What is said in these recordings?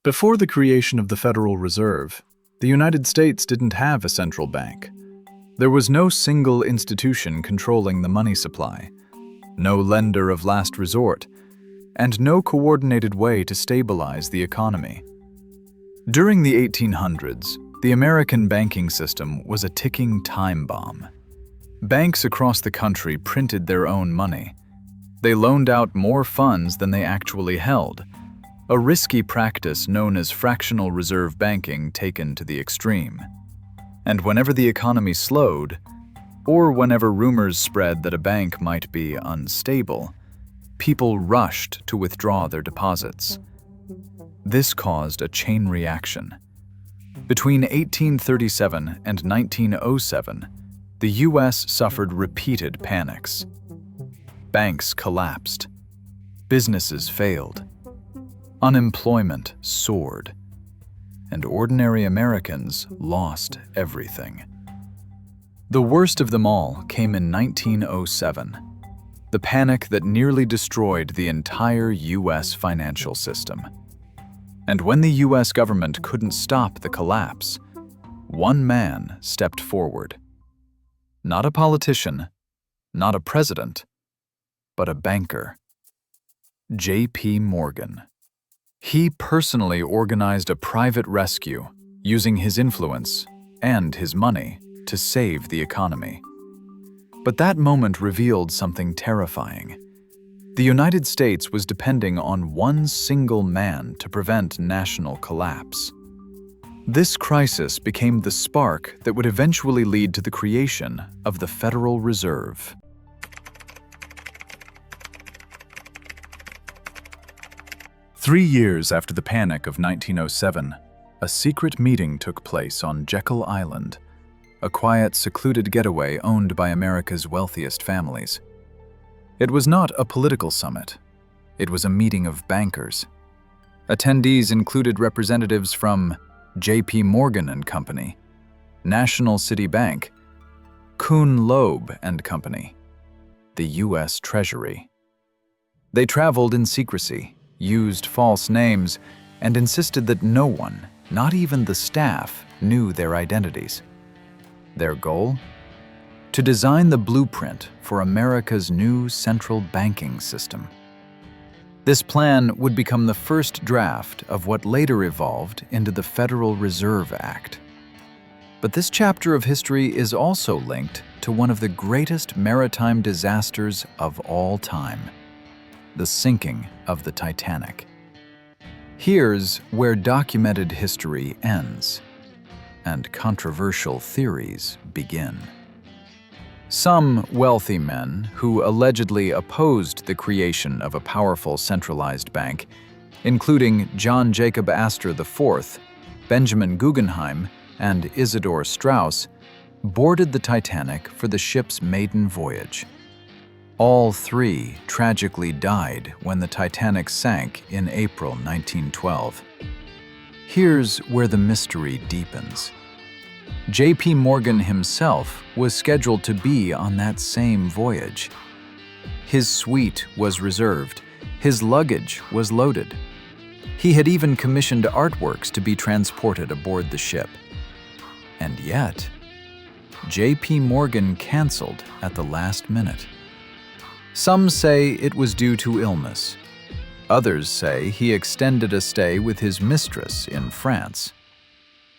Before the creation of the Federal Reserve, the United States didn't have a central bank. There was no single institution controlling the money supply, no lender of last resort, and no coordinated way to stabilize the economy. During the 1800s, the American banking system was a ticking time bomb. Banks across the country printed their own money. They loaned out more funds than they actually held, a risky practice known as fractional reserve banking taken to the extreme. And whenever the economy slowed, or whenever rumors spread that a bank might be unstable, people rushed to withdraw their deposits. This caused a chain reaction. Between 1837 and 1907, the U.S. suffered repeated panics. Banks collapsed. Businesses failed. Unemployment soared. And ordinary Americans lost everything. The worst of them all came in 1907, the panic that nearly destroyed the entire U.S. financial system. And when the U.S. government couldn't stop the collapse, one man stepped forward. Not a politician, not a president, but a banker. JPMorgan. He personally organized a private rescue, using his influence and his money to save the economy. But that moment revealed something terrifying. The United States was depending on one single man to prevent national collapse. This crisis became the spark that would eventually lead to the creation of the Federal Reserve. Three years after the panic of 1907, a secret meeting took place on Jekyll Island, a quiet, secluded getaway owned by America's wealthiest families. It was not a political summit. It was a meeting of bankers. Attendees included representatives from JPMorgan and Company, National City Bank, Kuhn Loeb and Company, the U.S. Treasury. They traveled in secrecy, used false names, and insisted that no one, not even the staff, knew their identities. Their goal? To design the blueprint for America's new central banking system. This plan would become the first draft of what later evolved into the Federal Reserve Act. But this chapter of history is also linked to one of the greatest maritime disasters of all time: the sinking of the Titanic. Here's where documented history ends and controversial theories begin. Some wealthy men who allegedly opposed the creation of a powerful centralized bank, including John Jacob Astor IV, Benjamin Guggenheim, and Isidor Straus, boarded the Titanic for the ship's maiden voyage. All three tragically died when the Titanic sank in April 1912. Here's where the mystery deepens. JPMorgan himself was scheduled to be on that same voyage. His suite was reserved, his luggage was loaded. He had even commissioned artworks to be transported aboard the ship. And yet, JPMorgan canceled at the last minute. Some say it was due to illness. Others say he extended a stay with his mistress in France.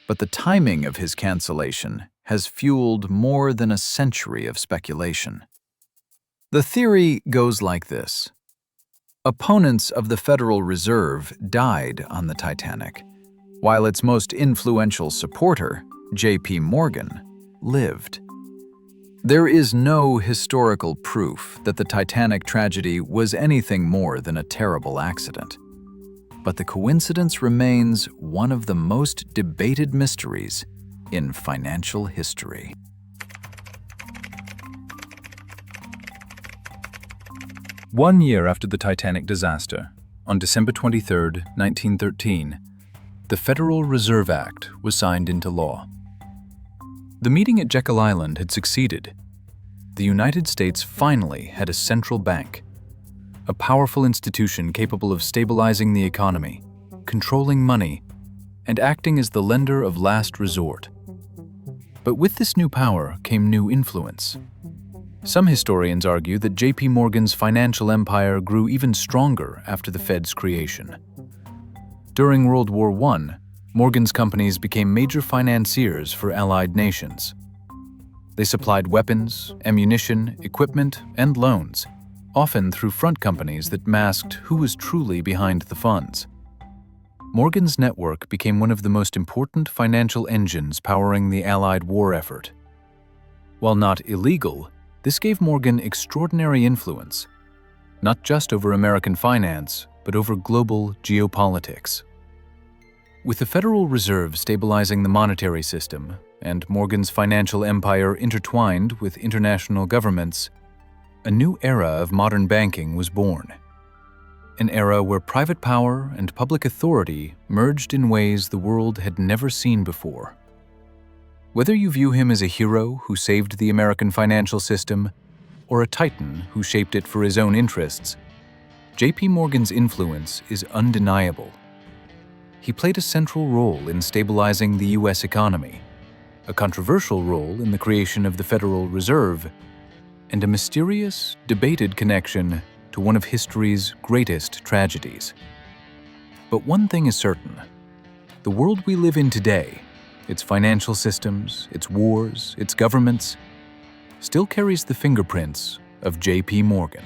But the timing of his cancellation has fueled more than a century of speculation. The theory goes like this. Opponents of the Federal Reserve died on the Titanic, while its most influential supporter, JPMorgan, lived. There is no historical proof that the Titanic tragedy was anything more than a terrible accident. But the coincidence remains one of the most debated mysteries in financial history. One year after the Titanic disaster, on December 23, 1913, the Federal Reserve Act was signed into law. The meeting at Jekyll Island had succeeded. The United States finally had a central bank, a powerful institution capable of stabilizing the economy, controlling money and acting as the lender of last resort. But with this new power came new influence. Some historians argue that JPMorgan's financial empire grew even stronger after the Fed's creation. During World War I, Morgan's companies became major financiers for Allied nations. They supplied weapons, ammunition, equipment, and loans, often through front companies that masked who was truly behind the funds. Morgan's network became one of the most important financial engines powering the Allied war effort. While not illegal, this gave Morgan extraordinary influence, not just over American finance, but over global geopolitics. With the Federal Reserve stabilizing the monetary system and Morgan's financial empire intertwined with international governments, a new era of modern banking was born. An era where private power and public authority merged in ways the world had never seen before. Whether you view him as a hero who saved the American financial system or a titan who shaped it for his own interests, JPMorgan's influence is undeniable. He played a central role in stabilizing the U.S. economy, a controversial role in the creation of the Federal Reserve, and a mysterious, debated connection to one of history's greatest tragedies. But one thing is certain: the world we live in today, its financial systems, its wars, its governments, still carries the fingerprints of JPMorgan.